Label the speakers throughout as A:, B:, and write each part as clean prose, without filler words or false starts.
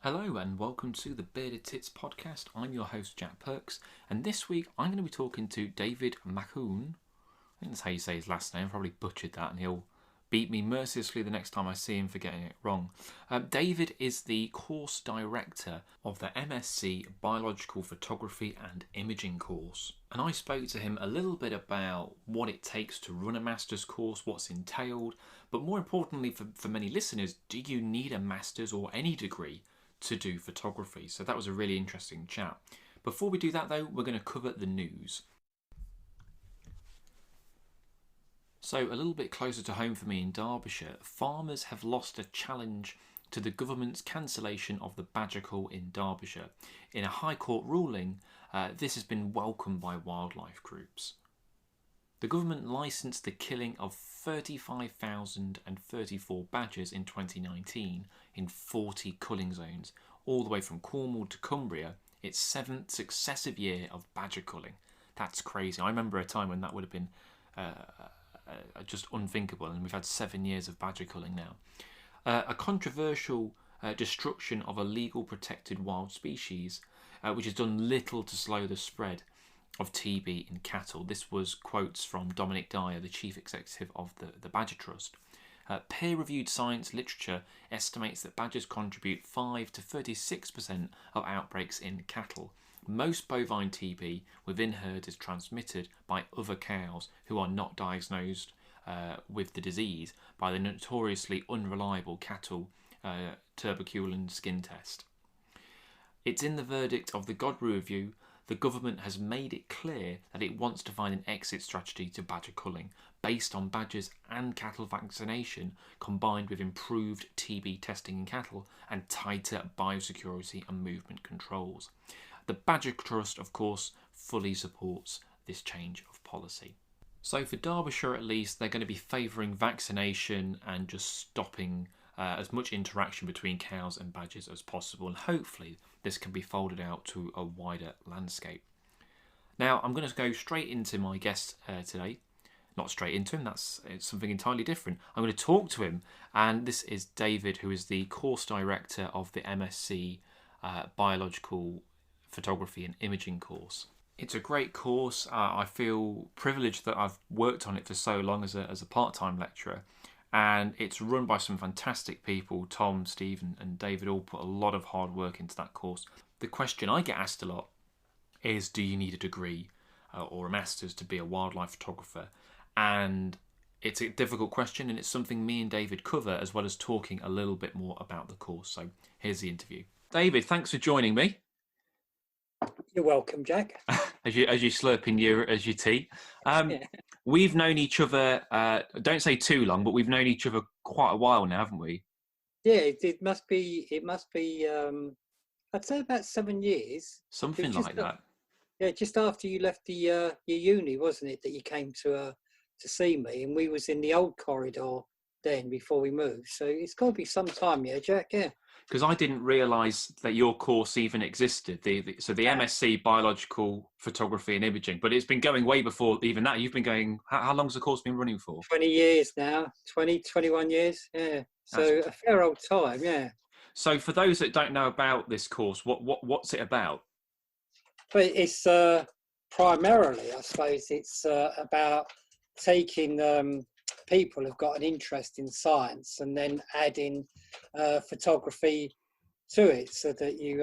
A: Hello and welcome to the Bearded Tits podcast. I'm your host Jack Perks, and this week I'm going to be talking to David McMahon. I think that's how you say his last name. I probably butchered that, and he'll beat me mercilessly the next time I see him for getting it wrong. David is the course director of the MSc Biological Photography and Imaging course, and I spoke to him a little bit about what it takes to run a master's course, what's entailed, but more importantly for many listeners, do you need a master's or any degree to do photography? So that was a really interesting chat. Before we do that though, we're going to cover the news. So a little bit closer to home for me in Derbyshire, farmers have lost a challenge to the government's cancellation of the badger cull in Derbyshire. In a High Court ruling, this has been welcomed by wildlife groups. The government licensed the killing of 35,034 badgers in 2019 in 40 culling zones, all the way from Cornwall to Cumbria, its seventh successive year of badger culling. That's crazy. I remember a time when that would have been just unthinkable, and we've had 7 years of badger culling now. A controversial destruction of a legal protected wild species, which has done little to slow the spread of TB in cattle. This was quotes from Dominic Dyer, the chief executive of the Badger Trust. Peer-reviewed science literature estimates that badgers contribute 5 to 36% of outbreaks in cattle. Most bovine TB within herds is transmitted by other cows who are not diagnosed with the disease by the notoriously unreliable cattle tuberculin skin test. It's in the verdict of the Godbury Review. The government has made it clear that it wants to find an exit strategy to badger culling based on badgers and cattle vaccination, combined with improved TB testing in cattle and tighter biosecurity and movement controls. The Badger Trust, of course, fully supports this change of policy. So for Derbyshire at least, they're going to be favouring vaccination and just stopping as much interaction between cows and badgers as possible, and hopefully this can be folded out to a wider landscape. Now I'm going to go straight into my guest today. Not straight into him, it's something entirely different. I'm going to talk to him, and this is David, who is the course director of the MSc Biological Photography and Imaging course. It's a great course. I feel privileged that I've worked on it for so long as a part-time lecturer, and it's run by some fantastic people. Tom, Steve and David all put a lot of hard work into that course. The question I get asked a lot is, do you need a degree or a master's to be a wildlife photographer? And it's a difficult question, and it's something me and David cover, as well as talking a little bit more about the course. So here's the interview. David, thanks for joining me.
B: You're welcome, Jack.
A: as you slurp in your tea. We've known each other, don't say too long, but we've known each other quite a while now, haven't we?
B: Yeah, it must be. I'd say about 7 years.
A: Something like that.
B: Yeah, just after you left the your uni, wasn't it, that you came to see me, and we was in the old corridor then before we moved. So it's got to be some time, yeah, Jack. Yeah.
A: Because I didn't realise that your course even existed. The MSc Biological Photography and Imaging, but it's been going way before even that. You've been going. How long's the course been running for?
B: 20 years now. 21 years. Yeah. So a fair old time. Yeah.
A: So for those that don't know about this course, what's it about?
B: But it's primarily, I suppose, it's about taking people who've got an interest in science and then adding photography to it, so that you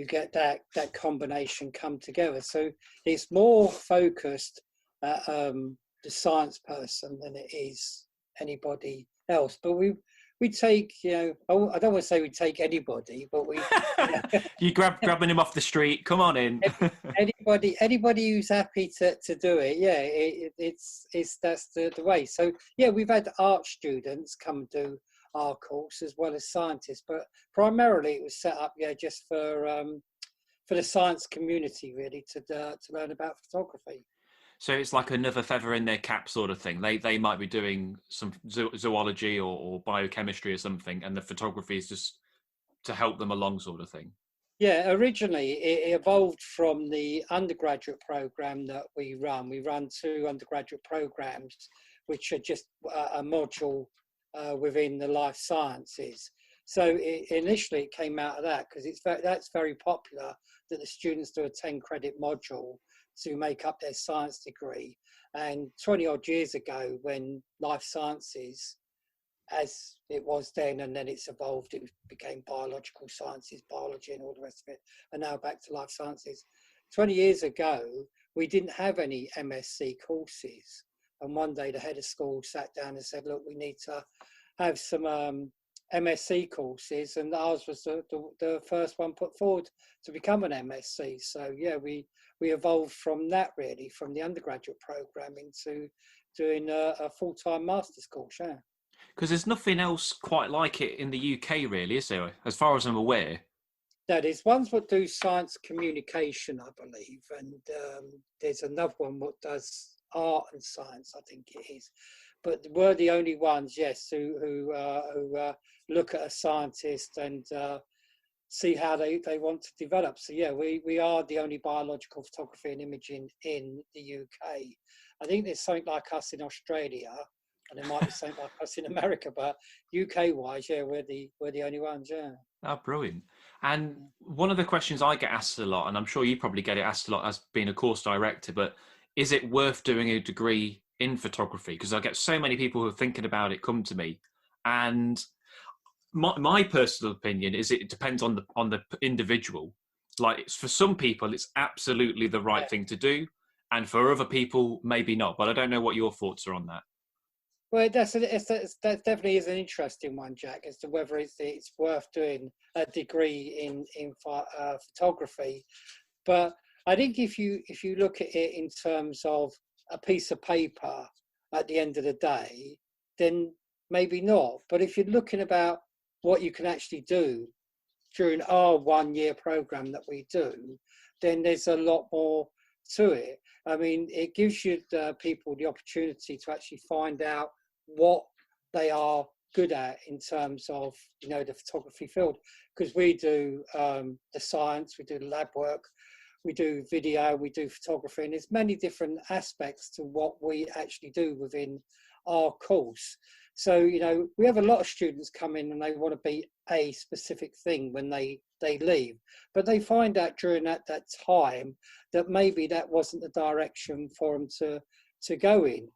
B: get that combination come together. So it's more focused at the science person than it is anybody else. But we take, I don't want to say we take anybody, but we
A: you grabbing him off the street. Come on in.
B: anybody who's happy to do it. Yeah, it's that's the way. So yeah, we've had art students come do our course as well as scientists, but primarily it was set up just for the science community, really, to learn about photography.
A: So it's like another feather in their cap sort of thing. They might be doing some zoology or biochemistry or something, and the photography is just to help them along sort of thing.
B: Yeah, originally it evolved from the undergraduate program that we run. We run 2 undergraduate programs, which are just a module within the life sciences. So initially it came out of that because that's very popular, that the students do a 10 credit module to make up their science degree. And 20 odd years ago, when life sciences, as it was then, and then it's evolved, it became biological sciences, biology and all the rest of it, and now back to life sciences. 20 years ago, we didn't have any MSc courses. And one day the head of school sat down and said, look, we need to have some MSc courses, and ours was the first one put forward to become an MSc. So yeah, we evolved from that, really, from the undergraduate program into doing a full-time master's course. Yeah,
A: Because there's nothing else quite like it in the UK, really, is there? As far as I'm aware.
B: that is ones that do science communication, I believe, and there's another one that does art and science, I think it is. But we're the only ones, yes, who look at a scientist and see how they want to develop. So yeah, we are the only biological photography and imaging in the UK. I think there's something like us in Australia, and there might be something like us in America, but UK wise, yeah, we're the only ones. Yeah.
A: Oh, brilliant. And one of the questions I get asked a lot, and I'm sure you probably get it asked a lot as being a course director, but is it worth doing a degree in photography? Because I get so many people who are thinking about it come to me. And my personal opinion is it depends on the individual. Like, for some people, it's absolutely the right
B: Yeah.
A: thing to do. And for other people, maybe not. But I don't know what your thoughts are on that.
B: Well, that definitely is an interesting one, Jack, as to whether it's worth doing a degree in photography. But I think if you look at it in terms of a piece of paper at the end of the day, then maybe not. But if you're looking about what you can actually do during our 1 year program that we do, then there's a lot more to it. I mean, it gives you people the opportunity to actually find out what they are good at in terms of, you know, the photography field, because we do the science, we do the lab work, we do video, we do photography, and there's many different aspects to what we actually do within our course. So, you know, we have a lot of students come in and they want to be a specific thing when they leave, but they find out during that time that maybe that wasn't the direction for them to go in.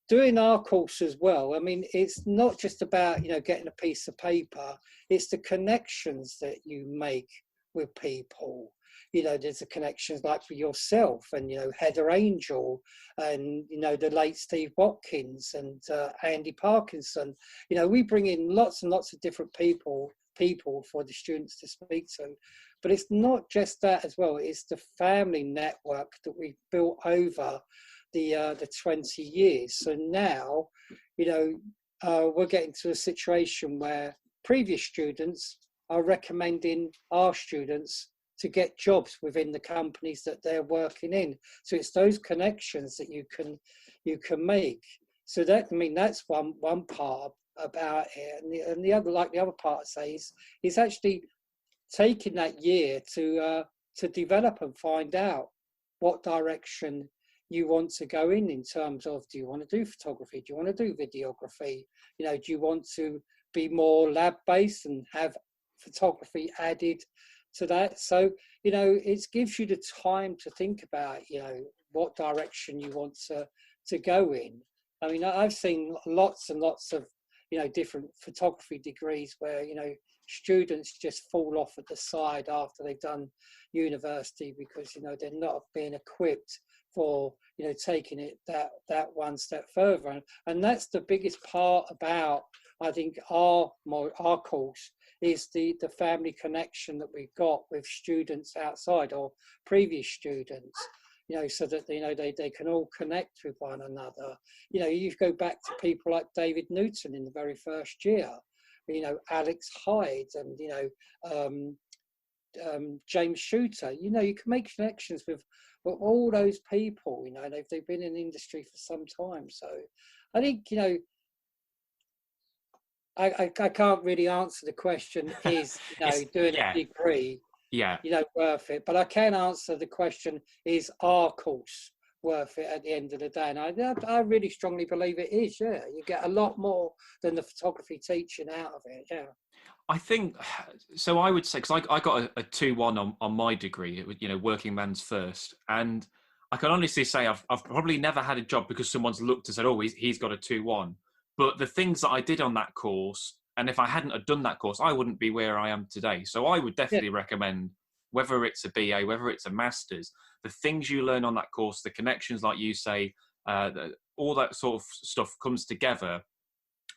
B: Doing our course as well, I mean, it's not just about, you know, getting a piece of paper, it's the connections that you make with people. You know, there's the connections like with yourself and, you know, Heather Angel and, you know, the late Steve Watkins and Andy Parkinson. You know, we bring in lots and lots of different people for the students to speak to. But it's not just that as well, it's the family network that we've built over the 20 years. So now, you know, we're getting to a situation where previous students are recommending our students to get jobs within the companies that they're working in. So it's those connections that you can make. So that, I mean, that's one part about it, and the other, like the other part I say, is actually taking that year to develop and find out what direction you want to go in terms of, do you want to do photography? Do you want to do videography? You know, do you want to be more lab-based and have photography added to that? So, you know, it gives you the time to think about, you know, what direction you want to go in. I mean, I've seen lots and lots of, you know, different photography degrees where, you know, students just fall off at the side after they've done university because, you know, they're not being equipped for, you know, taking it that one step further. And that's the biggest part about, I think, our course is the family connection that we've got with students outside or previous students, you know, so that, you know, they can all connect with one another. You know, you go back to people like David Newton in the very first year, you know, Alex Hyde and, you know, James Shooter. You know, you can make connections with all those people, you know, they've been in the industry for some time. So I think, you know, I can't really answer the question, is, you know, doing a degree,
A: Yeah.
B: you know, worth it? But I can answer the question, is our course worth it at the end of the day? And I really strongly believe it is, yeah. You get a lot more than the photography teaching out of it, yeah.
A: I think so. I would say because I got a 2-1 on my degree, working man's first, and I can honestly say I've probably never had a job because someone's looked and said, "Oh, he's got a 2-1." But the things that I did on that course, and if I hadn't have done that course, I wouldn't be where I am today. So I would
B: Yeah,
A: definitely recommend, whether it's a BA, whether it's a master's, the things you learn on that course, the connections, like you say, all that sort of stuff comes together,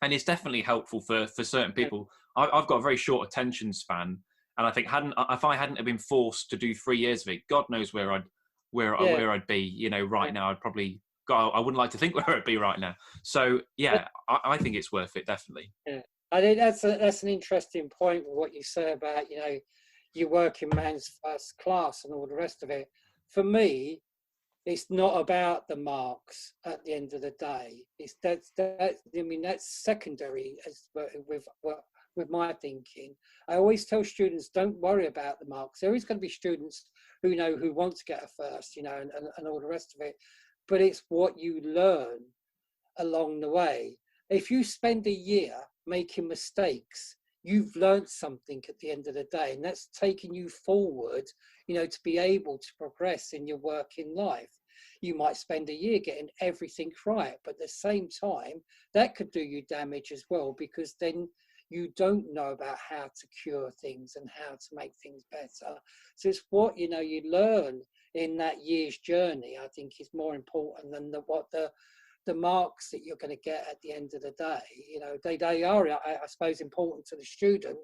A: and it's definitely helpful for certain
B: yeah,
A: people. I've got a very short attention span, and I think hadn't if I hadn't have been forced to do 3 years of it, God knows
B: yeah.
A: where I'd be. Right now, I'd probably. God, I wouldn't like to think where I'd be right now. So
B: Yeah.
A: yeah, I think it's worth it, definitely.
B: Yeah, I think that's an interesting point with what you say about you working man's first class and all the rest of it. For me, it's not about the marks at the end of the day. It's that I mean that's secondary as with my thinking. I always tell students, don't worry about the marks. There is going to be students who want to get a first, and all the rest of it. But it's what you learn along the way. If you spend a year making mistakes, you've learned something at the end of the day, and that's taking you forward, to be able to progress in your working life. You might spend a year getting everything right, but at the same time, that could do you damage as well, because then you don't know about how to cure things and how to make things better. So it's what you learn in that year's journey, I think, is more important than what the marks that you're going to get at the end of the day. They are, I suppose, important to the student,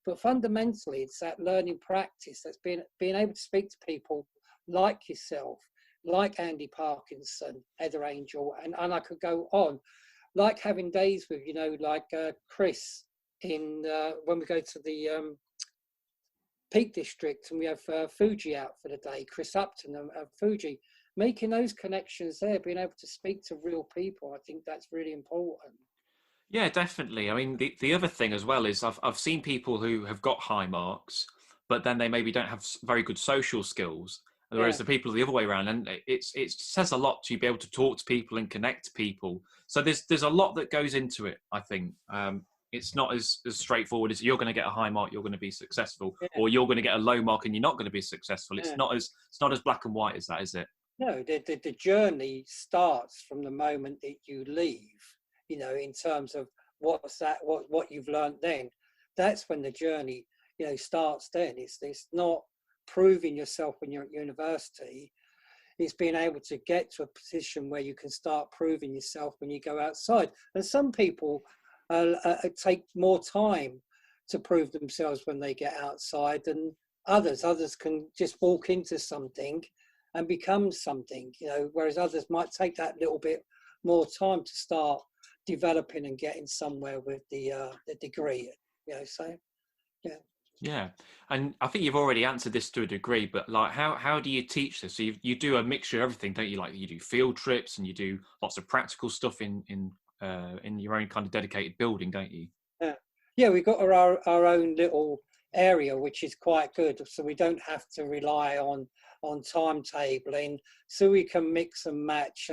B: but fundamentally it's that learning practice, that's being able to speak to people like yourself, like Andy Parkinson, Heather Angel, and I could go on, like having days with, like Chris in when we go to the Peak District and we have Fuji out for the day, Chris Upton and Fuji, making those connections there, being able to speak to real people, I think that's really important.
A: Yeah, definitely. I mean, the other thing as well is I've seen people who have got high marks, but then they maybe don't have very good social skills. Whereas
B: Yeah,
A: the people the other way around, and it says a lot to be able to talk to people and connect to people. So there's a lot that goes into it. I think it's not as straightforward as you're going to get a high mark, you're going to be successful,
B: yeah,
A: or you're going to get a low mark and you're not going to be successful.
B: yeah.
A: It's not as black and white as that, is it?
B: No, the journey starts from the moment that you leave, in terms of what you've learned then. That's when the journey, starts then. It's not proving yourself when you're at university. It's being able to get to a position where you can start proving yourself when you go outside. And some people take more time to prove themselves when they get outside than others. Others can just walk into something and become something, whereas others might take that little bit more time to start developing and getting somewhere with the degree. So yeah.
A: Yeah, and I think you've already answered this to a degree, but like, how do you teach this? So you do a mixture of everything, don't you? Like you do field trips and you do lots of practical stuff in your own kind of dedicated building, don't you?
B: Yeah, yeah, we've got our own little area, which is quite good. So we don't have to rely on timetabling. So we can mix and match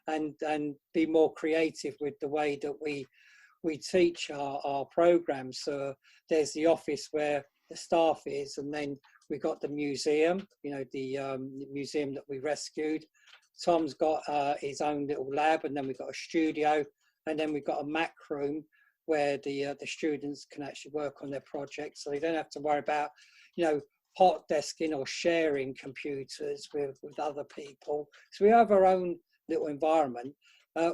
B: and be more creative with the way that we teach our programs. So there's the office where the staff is, and then we got the museum. The museum that we rescued. Tom's got his own little lab, and then we've got a studio, and then we've got a Mac room where the students can actually work on their projects, so they don't have to worry about, hot desking or sharing computers with other people. So we have our own little environment.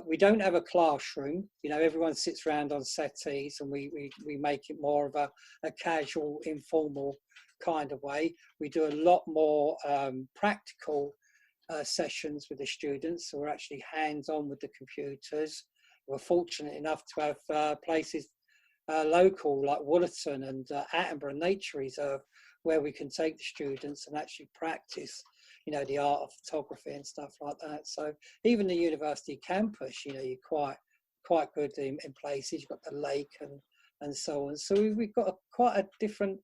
B: We don't have a classroom. Everyone sits around on settees, and we make it more of a casual, informal kind of way. We do a lot more practical sessions with the students, so we're actually hands-on with the computers. We're fortunate enough to have places local like Wollerton and Attenborough Nature Reserve, where we can take the students and actually practice, the art of photography and stuff like that. So even the university campus, you're quite good in places. You've got the lake and so on. So we've got quite a different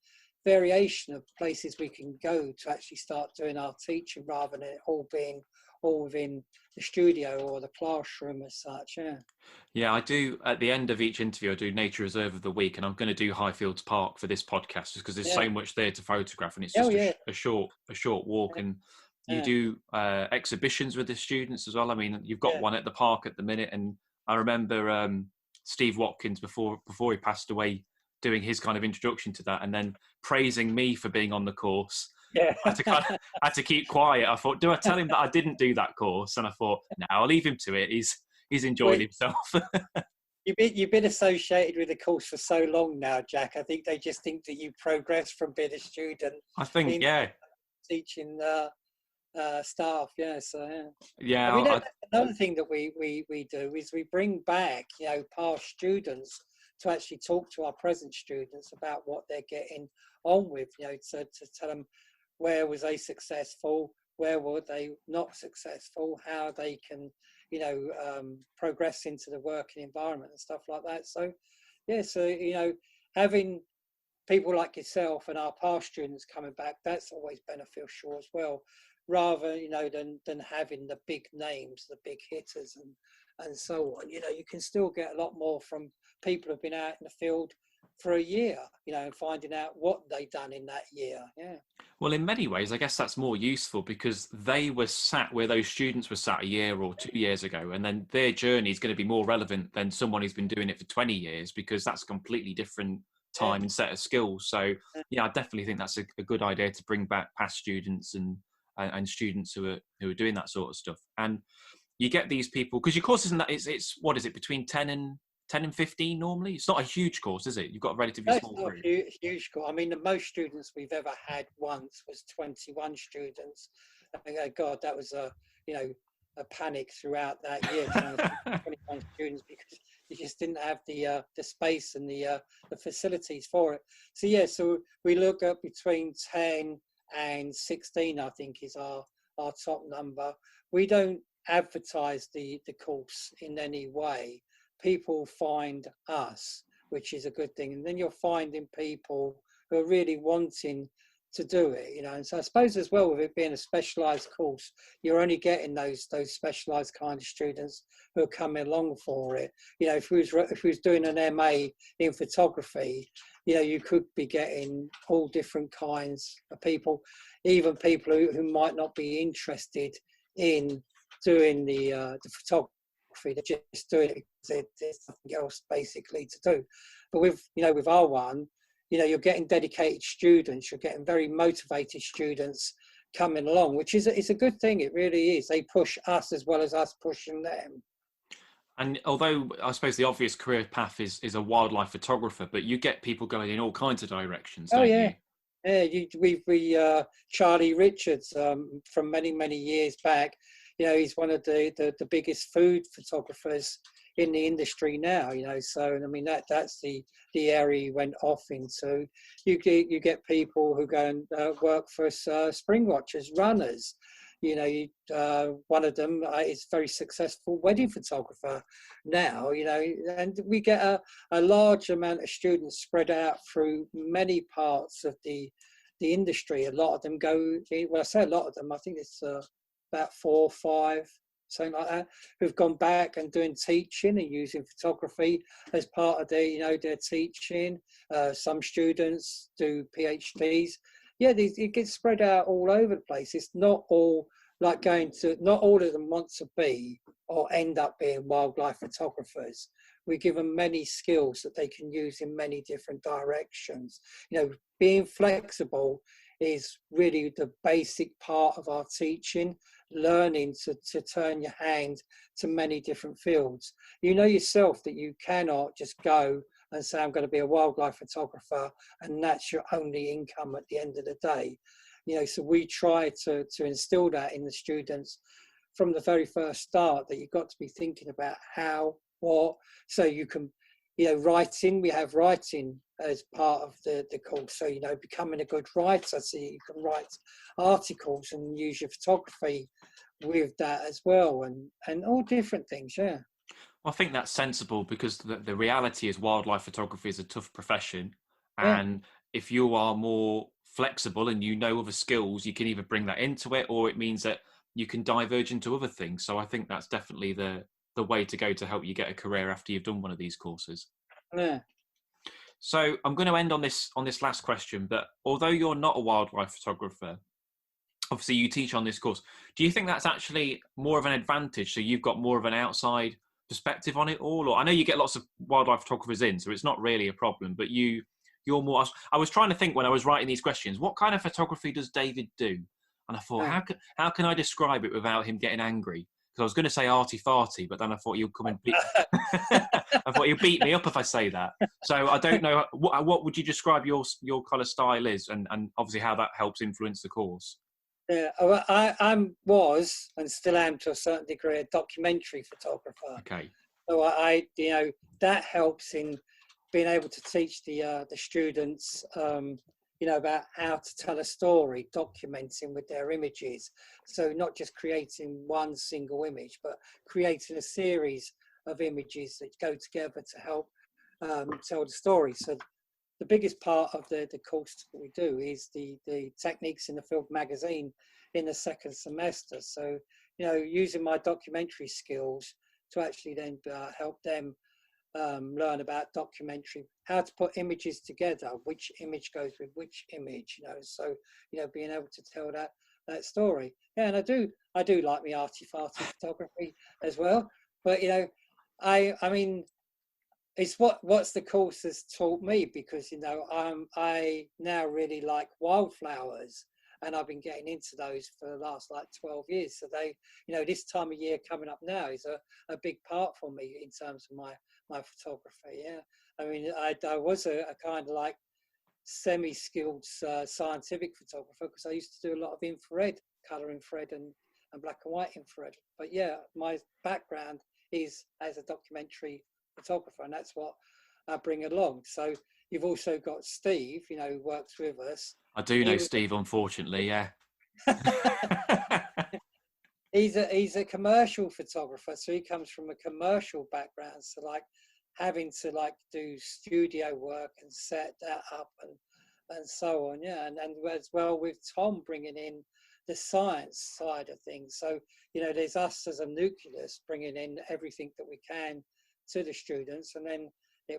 B: variation of places we can go to actually start doing our teaching, rather than it all being all within the studio or the classroom as such. Yeah.
A: Yeah, I do. At the end of each interview, I do nature reserve of the week, and I'm going to do Highfields Park for this podcast, just because there's
B: Yeah.
A: so much there to photograph, and it's
B: Oh
A: just
B: yeah.
A: a short walk. And you
B: Yeah.
A: do exhibitions with the students as well. I mean, you've got
B: Yeah.
A: one at the park at the minute, and I remember Steve Watkins before he passed away doing his kind of introduction to that, and then praising me for being on the course.
B: Yeah.
A: I had to keep quiet. I thought, do I tell him that I didn't do that course? And I thought, no, I'll leave him to it. He's
B: Well,
A: enjoyed himself.
B: you've been associated with the course for so long now, Jack. I think they just think that you progressed from being a student
A: I think,
B: in
A: yeah,
B: teaching staff. Yeah, so yeah. I
A: yeah.
B: mean, another thing that we do is we bring back, past students to actually talk to our present students about what they're getting on with, to tell them where was they successful, where were they not successful, how they can, progress into the working environment and stuff like that. So, yeah, so, having people like yourself and our past students coming back, that's always beneficial as well, rather than having the big names, the big hitters and so on. You can still get a lot more from people who've been out in the field for a year, and finding out what they done in that year. Yeah.
A: Well, in many ways, I guess that's more useful because they were sat where those students were sat a year or 2 years ago, and then their journey is going to be more relevant than someone who's been doing it for 20 years because that's a completely different
B: Yeah.
A: time and set of skills. So,
B: Yeah.
A: yeah, I definitely think that's a good idea to bring back past students and students who are doing that sort of stuff. And you get these people because your course isn't that it's what is it between 10 and 15 normally? It's not a huge course, is it? You've got a relatively
B: No, it's
A: small
B: not
A: group.
B: a huge school. I mean, the most students we've ever had once was 21 students. I think, oh God, that was a panic throughout that year trying to teach 21 students because you just didn't have the space and the facilities for it. So yeah, so we look at between 10 and 16, I think is our top number. We don't advertise the course in any way. People find us, which is a good thing. And then you're finding people who are really wanting to do it, And so I suppose as well with it being a specialised course, you're only getting those specialised kind of students who are coming along for it. If we was doing an MA in photography, you could be getting all different kinds of people, even people who might not be interested in doing the photography. They're just doing it because there's nothing else basically to do. But with our one, you're getting dedicated students, you're getting very motivated students coming along, which is it's a good thing. It really is. They push us as well as us pushing them.
A: And although I suppose the obvious career path is a wildlife photographer, but you get people going in all kinds of directions,
B: Oh
A: don't
B: yeah.
A: you?
B: Yeah, Charlie Richards from many years back. He's one of the biggest food photographers in the industry now. So I mean that's the area he went off into. You get people who go and work for spring watchers, runners. One of them is a very successful wedding photographer now. And we get a large amount of students spread out through many parts of the industry. A lot of them go, well, I say a lot of them, I think it's about 4 or 5, something like that, who've gone back and doing teaching and using photography as part of their, their teaching. Some students do PhDs. Yeah, it gets spread out all over the place. It's not all like not all of them want to be or end up being wildlife photographers. We give them many skills that they can use in many different directions. Being flexible is really the basic part of our teaching, learning to turn your hand to many different fields. Yourself that you cannot just go and say, I'm going to be a wildlife photographer, and that's your only income at the end of the day. So we try to instill that in the students from the very first start, that you've got to be thinking about how, what, so you can, writing, we have writing as part of the course. So, becoming a good writer, so you can write articles and use your photography with that as well, and all different things, yeah.
A: I think that's sensible because the reality is wildlife photography is a tough profession.
B: Yeah.
A: And if you are more flexible and other skills, you can either bring that into it, or it means that you can diverge into other things. So I think that's definitely the way to go to help you get a career after you've done one of these courses.
B: Yeah.
A: So I'm going to end on this last question. But although you're not a wildlife photographer, obviously you teach on this course. Do you think that's actually more of an advantage? So you've got more of an outside perspective on it all? Or I know you get lots of wildlife photographers in, so it's not really a problem. But you're more. I was trying to think when I was writing these questions, what kind of photography does David do? And I thought,
B: Yeah.
A: how can I describe it without him getting angry? Because I was going to say arty farty, but then I thought you'd come and beat. I thought you'd beat me up if I say that. So I don't know what would you describe your kind of style is, and obviously how that helps influence the course.
B: Yeah, well, I was and still am to a certain degree a documentary photographer.
A: Okay.
B: So that helps in being able to teach the students, about how to tell a story, documenting with their images. So not just creating one single image, but creating a series of images that go together to help tell the story. So the biggest part of the course that we do is the techniques in the field magazine in the second semester. So, using my documentary skills to actually then help them learn about documentary, how to put images together, which image goes with which image, so, being able to tell that story. Yeah, and I do like my arty-farty photography as well. But, I mean, it's what's the course has taught me, because I now really like wildflowers, and I've been getting into those for the last like 12 years. So they, this time of year coming up now is a big part for me in terms of my photography. Yeah, I mean, I was a kind of like semi-skilled scientific photographer, because I used to do a lot of infrared, color infrared, and black and white infrared. But yeah, my background is as a documentary photographer, and that's what I bring along. So you've also got Steve, who works with us.
A: I do know Steve, unfortunately, yeah.
B: He's a commercial photographer, so he comes from a commercial background. So like having to like do studio work and set that up and so on. Yeah, and as well with Tom bringing in the science side of things. So there's us as a nucleus bringing in everything that we can to the students, and then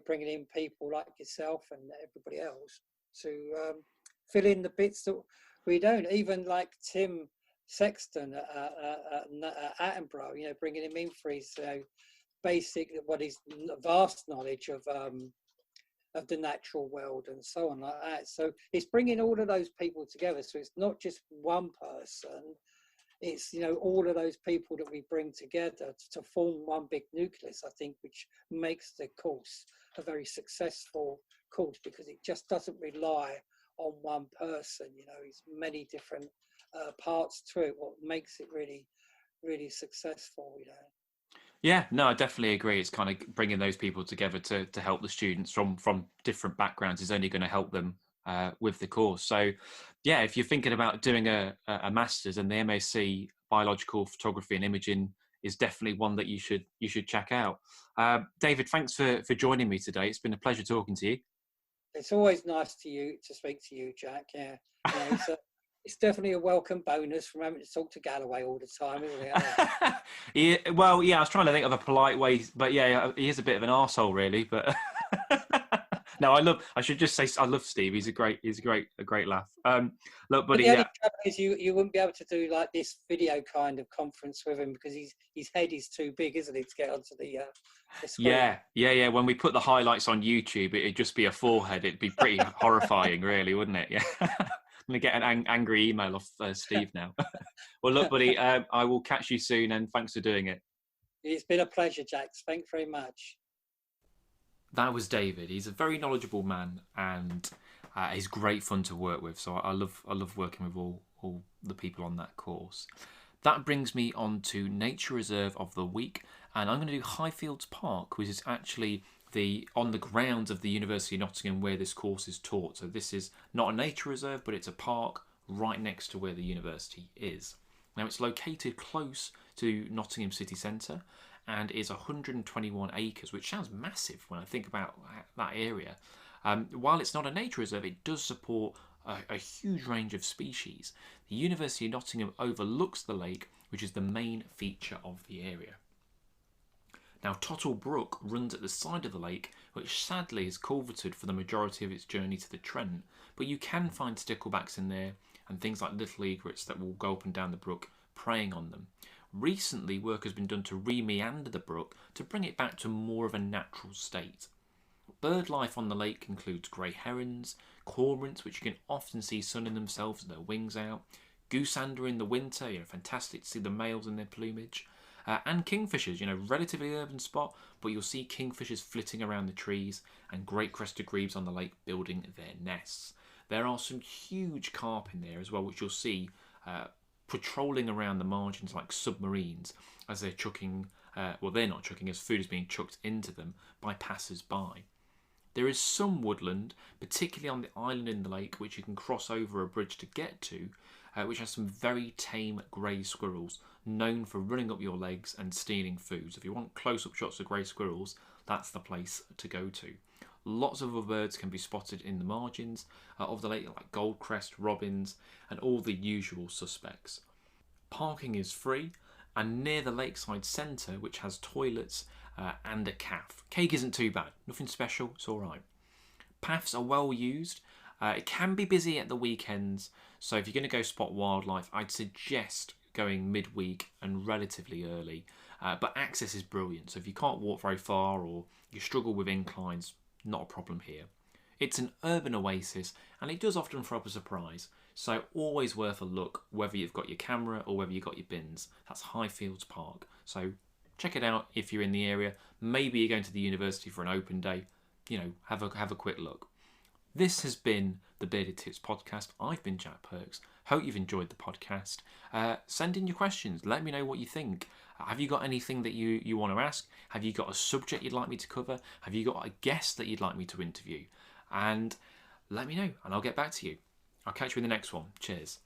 B: bringing in people like yourself and everybody else to fill in the bits that we don't. Even like Tim Sexton at Attenborough, bringing him in for his basic, what is vast knowledge of the natural world and so on like that. So it's bringing all of those people together. So it's not just one person. It's all of those people that we bring together to form one big nucleus, I think, which makes the course a very successful course, because it just doesn't rely on one person. It's many different parts to it, what makes it really, really successful.
A: Yeah, no, I definitely agree. It's kind of bringing those people together to help the students from different backgrounds is only going to help them with the course. So, yeah, if you're thinking about doing a master's, and the MSc Biological Photography and Imaging is definitely one that you should check out. David, thanks for joining me today. It's been a pleasure talking to you.
B: It's always nice to speak to you, Jack. Yeah, it's definitely a welcome bonus from having to talk to Galloway all the time, isn't it?
A: Yeah, well, yeah, I was trying to think of a polite way, but yeah, he is a bit of an arsehole, really. But no, I should just say I love Steve. He's a great laugh. Look, buddy,
B: the only
A: yeah.
B: trouble is you wouldn't be able to do like this video kind of conference with him, because his head is too big, isn't it, to get onto the screen.
A: Yeah. When we put the highlights on YouTube, it'd just be a forehead. It'd be pretty horrifying, really, wouldn't it? Yeah. I'm going to get an angry email off Steve now. Well, look, buddy, I will catch you soon, and thanks for doing it.
B: It's been a pleasure, Jax. Thanks very much.
A: That was David. He's a very knowledgeable man, and he's great fun to work with. So I love working with all the people on that course. That brings me on to Nature Reserve of the Week, and I'm going to do Highfields Park, which is actually on the grounds of the University of Nottingham where this course is taught. So this is not a nature reserve, but it's a park right next to where the university is. Now it's located close to Nottingham city centre and is 121 acres, which sounds massive when I think about that area. While it's not a nature reserve, it does support a huge range of species. The University of Nottingham overlooks the lake, which is the main feature of the area. Now, Tottle Brook runs at the side of the lake, which sadly is culverted for the majority of its journey to the Trent, but you can find sticklebacks in there and things like little egrets that will go up and down the brook preying on them. Recently, work has been done to re-meander the brook to bring it back to more of a natural state. Bird life on the lake includes grey herons, cormorants, which you can often see sunning themselves with their wings out, goosander in the winter, fantastic to see the males in their plumage, and kingfishers, relatively urban spot, but you'll see kingfishers flitting around the trees and great crested grebes on the lake building their nests. There are some huge carp in there as well, which you'll see patrolling around the margins like submarines as they're chucking, they're not chucking, as food is being chucked into them by passers-by. There is some woodland, particularly on the island in the lake, which you can cross over a bridge to get to, which has some very tame grey squirrels, known for running up your legs and stealing food. So if you want close-up shots of grey squirrels, that's the place to go to. Lots of other birds can be spotted in the margins of the lake, like goldcrest, robins, and all the usual suspects. Parking is free, and near the lakeside centre, which has toilets and a calf. Cake isn't too bad, nothing special, it's alright. Paths are well used. It can be busy at the weekends, so if you're going to go spot wildlife, I'd suggest going midweek and relatively early. But access is brilliant, so if you can't walk very far or you struggle with inclines, not a problem here. It's an urban oasis, and it does often throw up a surprise, so always worth a look, whether you've got your camera or whether you've got your bins. That's Highfields Park, so check it out if you're in the area. Maybe you're going to the university for an open day. Have a quick look. This has been the Bearded Tips podcast. I've been Jack Perks. Hope you've enjoyed the podcast. Send in your questions. Let me know what you think. Have you got anything that you want to ask? Have you got a subject you'd like me to cover? Have you got a guest that you'd like me to interview? And let me know, and I'll get back to you. I'll catch you in the next one. Cheers.